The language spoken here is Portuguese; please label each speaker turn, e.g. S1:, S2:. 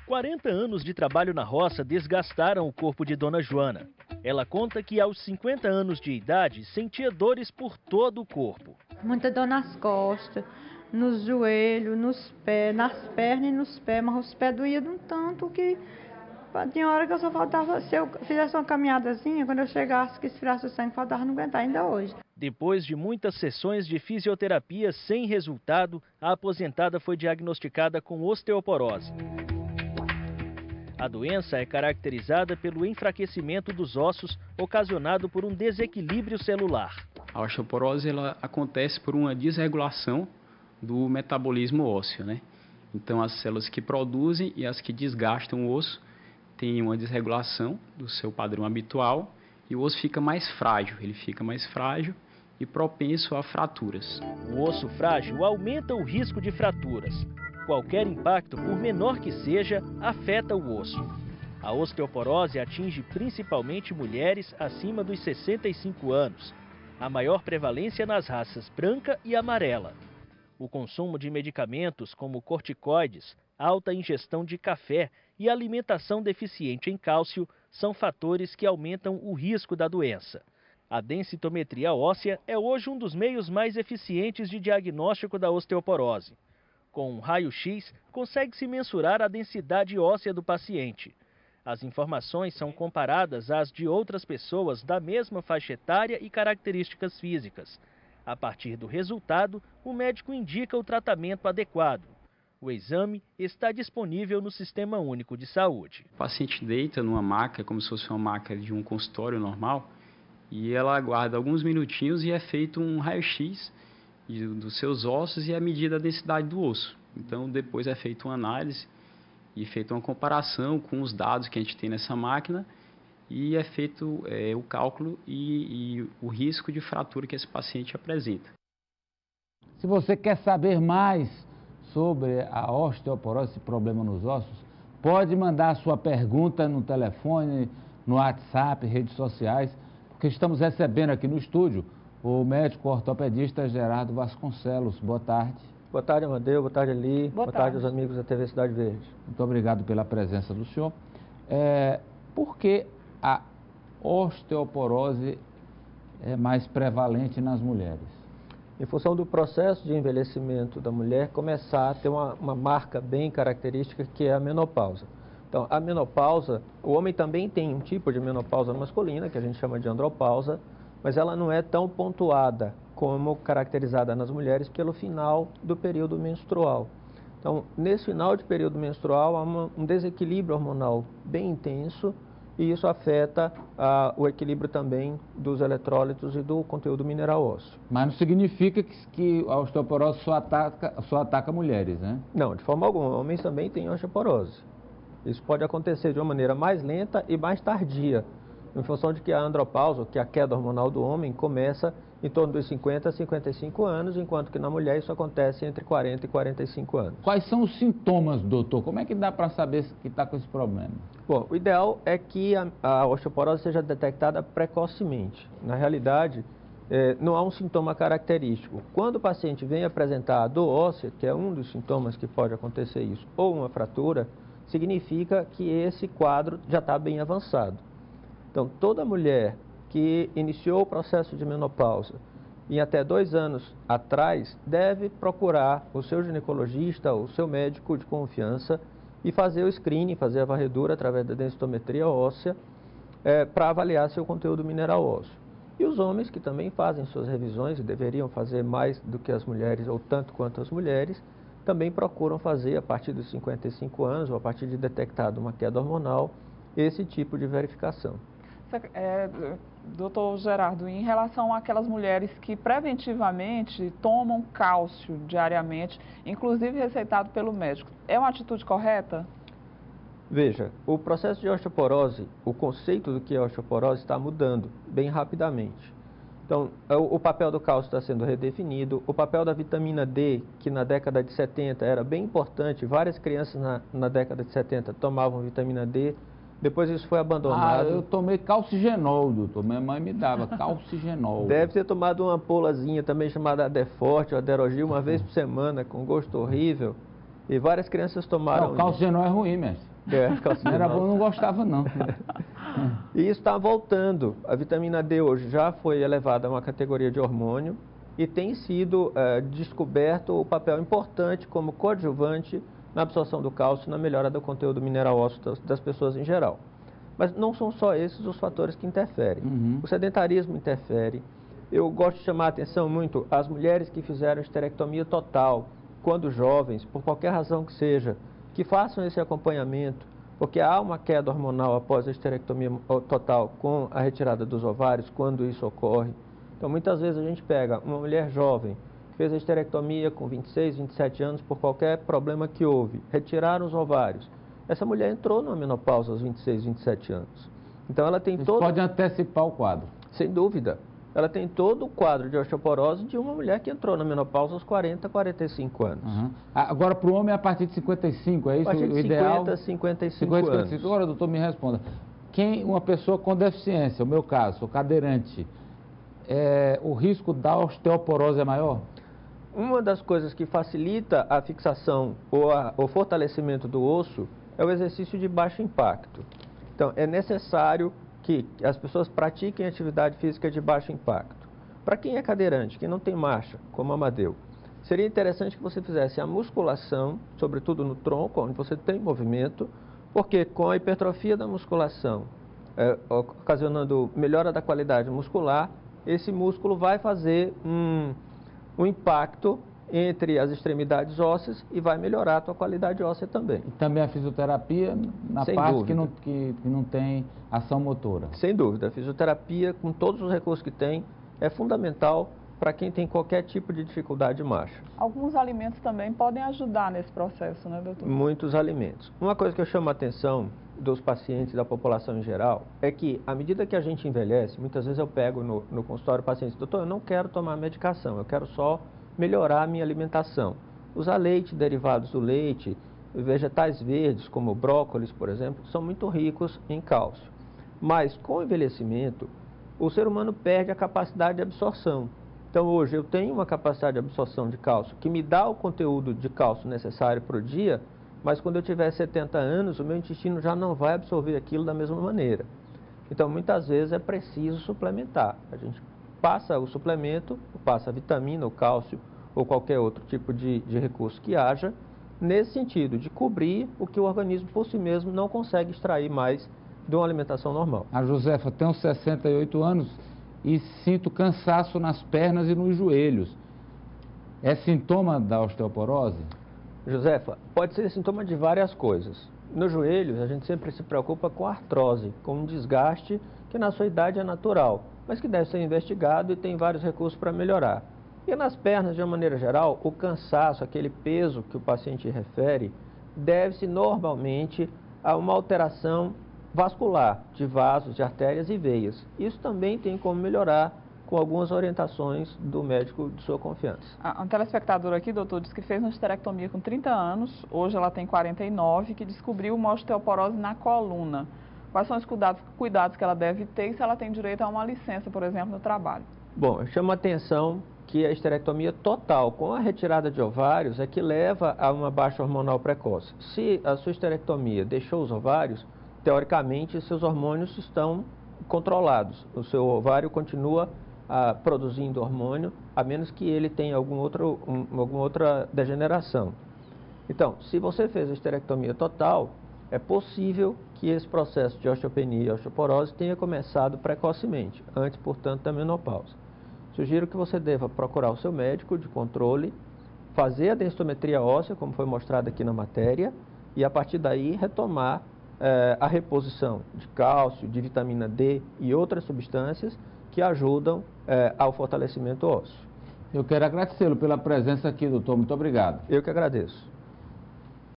S1: 40 anos de trabalho na roça desgastaram o corpo de Dona Joana. Ela conta que aos 50 anos de idade sentia dores por todo o corpo.
S2: Muita dor nas costas, nos joelhos, nos pés, nas pernas e nos pés, mas os pés doíam de um tanto que tinha hora que eu só faltava, se eu fizesse uma caminhadazinha, quando eu chegasse, que esfriasse o sangue, faltava não aguentar ainda hoje.
S1: Depois de muitas sessões de fisioterapia sem resultado, a aposentada foi diagnosticada com osteoporose. A doença é caracterizada pelo enfraquecimento dos ossos ocasionado por um desequilíbrio celular.
S3: A osteoporose ela acontece por uma desregulação do metabolismo ósseo, né? Então as células que produzem e as que desgastam o osso têm uma desregulação do seu padrão habitual e o osso fica mais frágil, e propenso a fraturas.
S1: O osso frágil aumenta o risco de fraturas. Qualquer impacto, por menor que seja, afeta o osso. A osteoporose atinge principalmente mulheres acima dos 65 anos. A maior prevalência nas raças branca e amarela. O consumo de medicamentos como corticoides, alta ingestão de café e alimentação deficiente em cálcio são fatores que aumentam o risco da doença. A densitometria óssea é hoje um dos meios mais eficientes de diagnóstico da osteoporose. Com um raio-x, consegue-se mensurar a densidade óssea do paciente. As informações são comparadas às de outras pessoas da mesma faixa etária e características físicas. A partir do resultado, o médico indica o tratamento adequado. O exame está disponível no Sistema Único de Saúde.
S3: O paciente deita numa maca, como se fosse uma maca de um consultório normal, e ela aguarda alguns minutinhos e é feito um raio-x dos seus ossos e a medida da densidade do osso. Então, depois é feita uma análise e feita uma comparação com os dados que a gente tem nessa máquina e é feito o cálculo e o risco de fratura que esse paciente apresenta.
S4: Se você quer saber mais sobre a osteoporose, esse problema nos ossos, pode mandar a sua pergunta no telefone, no WhatsApp, redes sociais, porque estamos recebendo aqui no estúdio o médico ortopedista Gerardo Vasconcelos. Boa tarde.
S5: Boa tarde, Amadeu. Boa tarde, Eli. Boa tarde aos amigos da TV Cidade Verde.
S4: Muito obrigado pela presença do senhor. Por que a osteoporose é mais prevalente nas mulheres?
S5: Em função do processo de envelhecimento da mulher começar a ter uma marca bem característica que é a menopausa. Então, a menopausa, o homem também tem um tipo de menopausa masculina, que a gente chama de andropausa, mas ela não é tão pontuada como caracterizada nas mulheres pelo final do período menstrual. Então, nesse final de período menstrual, há um desequilíbrio hormonal bem intenso e isso afeta o equilíbrio também dos eletrólitos e do conteúdo mineral ósseo.
S4: Mas não significa que a osteoporose só ataca mulheres, né?
S5: Não, de forma alguma. Homens também têm osteoporose. Isso pode acontecer de uma maneira mais lenta e mais tardia, em função de que a andropausa, que é a queda hormonal do homem, começa em torno dos 50 a 55 anos, enquanto que na mulher isso acontece entre 40 e 45 anos.
S4: Quais são os sintomas, doutor? Como é que dá para saber que está com esse problema?
S5: Bom, o ideal é que a osteoporose seja detectada precocemente. Na realidade, não há um sintoma característico. Quando o paciente vem apresentar a dor óssea, que é um dos sintomas que pode acontecer isso, ou uma fratura, significa que esse quadro já está bem avançado. Então, toda mulher que iniciou o processo de menopausa e até 2 anos atrás deve procurar o seu ginecologista, o seu médico de confiança e fazer o screening, fazer a varredura através da densitometria óssea para avaliar seu conteúdo mineral ósseo. E os homens que também fazem suas revisões e deveriam fazer mais do que as mulheres ou tanto quanto as mulheres, também procuram fazer a partir dos 55 anos ou a partir de detectada uma queda hormonal esse tipo de verificação.
S6: Doutor Gerardo, em relação àquelas mulheres que preventivamente tomam cálcio diariamente, inclusive receitado pelo médico, é uma atitude correta?
S5: Veja, o processo de osteoporose, o conceito do que é osteoporose está mudando bem rapidamente. Então, o papel do cálcio está sendo redefinido, o papel da vitamina D, que na década de 70 era bem importante, várias crianças na década de 70 tomavam vitamina D, depois isso foi abandonado.
S4: Eu tomei calcigenol, doutor. Minha mãe me dava calcigenol.
S5: Deve ter tomado uma ampulazinha também chamada Adeforte ou Aderogil uma vez por semana, com gosto horrível. E várias crianças tomaram.
S4: Não, calcigenol é ruim, mestre. Não era bom, não gostava não.
S5: E isso está voltando. A vitamina D hoje já foi elevada a uma categoria de hormônio e tem sido descoberto o papel importante como coadjuvante na absorção do cálcio, na melhora do conteúdo mineral ósseo das pessoas em geral. Mas não são só esses os fatores que interferem. O sedentarismo interfere. Eu gosto de chamar a atenção muito às mulheres que fizeram esterectomia total, quando jovens, por qualquer razão que seja, que façam esse acompanhamento, porque há uma queda hormonal após a esterectomia total com a retirada dos ovários, quando isso ocorre. Então, muitas vezes a gente pega uma mulher jovem, que fez a esterectomia com 26, 27 anos, por qualquer problema que houve, retiraram os ovários. Essa mulher entrou na menopausa aos 26, 27 anos. Então, ela tem todo...
S4: Pode antecipar o quadro.
S5: Sem dúvida. Ela tem todo o quadro de osteoporose de uma mulher que entrou na menopausa aos 40, 45 anos.
S4: Agora, para o homem, é a partir de 55, é isso
S5: A partir de
S4: o ideal?
S5: 50, 55 anos.
S4: 55. Agora, doutor, me responda. Uma pessoa com deficiência, o meu caso, sou cadeirante, o risco da osteoporose é maior?
S5: Uma das coisas que facilita a fixação ou o fortalecimento do osso é o exercício de baixo impacto. Então, é necessário que as pessoas pratiquem atividade física de baixo impacto. Para quem é cadeirante, quem não tem marcha, como Amadeu, seria interessante que você fizesse a musculação, sobretudo no tronco, onde você tem movimento, porque com a hipertrofia da musculação, ocasionando melhora da qualidade muscular, esse músculo vai fazer um impacto entre as extremidades ósseas e vai melhorar a tua qualidade óssea também.
S4: E também a fisioterapia na parte que não tem ação motora.
S5: Sem dúvida. A fisioterapia, com todos os recursos que tem, é fundamental para quem tem qualquer tipo de dificuldade de marcha.
S6: Alguns alimentos também podem ajudar nesse processo, né, doutor?
S5: Muitos alimentos. Uma coisa que eu chamo a atenção dos pacientes, da população em geral, é que, à medida que a gente envelhece, muitas vezes eu pego no consultório pacientes, doutor, eu não quero tomar medicação, eu quero só melhorar a minha alimentação. Usar leite, derivados do leite, vegetais verdes, como brócolis, por exemplo, são muito ricos em cálcio. Mas, com o envelhecimento, o ser humano perde a capacidade de absorção. Então, hoje, eu tenho uma capacidade de absorção de cálcio que me dá o conteúdo de cálcio necessário para o dia, mas quando eu tiver 70 anos, o meu intestino já não vai absorver aquilo da mesma maneira. Então, muitas vezes é preciso suplementar. A gente passa o suplemento, passa a vitamina, o cálcio ou qualquer outro tipo de recurso que haja, nesse sentido de cobrir o que o organismo por si mesmo não consegue extrair mais de uma alimentação normal.
S4: A Josefa tem uns 68 anos e sinto cansaço nas pernas e nos joelhos. É sintoma da osteoporose?
S5: Josefa, pode ser sintoma de várias coisas. Nos joelhos, a gente sempre se preocupa com a artrose, com um desgaste que na sua idade é natural, mas que deve ser investigado e tem vários recursos para melhorar. E nas pernas, de uma maneira geral, o cansaço, aquele peso que o paciente refere, deve-se normalmente a uma alteração vascular, de vasos, de artérias e veias. Isso também tem como melhorar com algumas orientações do médico de sua confiança.
S6: A telespectadora aqui, doutor, disse que fez uma esterectomia com 30 anos, hoje ela tem 49, que descobriu uma osteoporose na coluna. Quais são os cuidados que ela deve ter e se ela tem direito a uma licença, por exemplo, no trabalho?
S5: Bom, eu chamo a atenção que a esterectomia total, com a retirada de ovários, é que leva a uma baixa hormonal precoce. Se a sua esterectomia deixou os ovários, teoricamente, seus hormônios estão controlados. O seu ovário continua produzindo hormônio, a menos que ele tenha alguma outra degeneração. Então, se você fez a esterectomia total, é possível que esse processo de osteopenia e osteoporose tenha começado precocemente, antes, portanto, da menopausa. Sugiro que você deva procurar o seu médico de controle, fazer a densitometria óssea, como foi mostrado aqui na matéria, e a partir daí retomar a reposição de cálcio, de vitamina D e outras substâncias que ajudam ao fortalecimento ósseo.
S4: Eu quero agradecê-lo pela presença aqui, doutor. Muito obrigado.
S5: Eu que agradeço.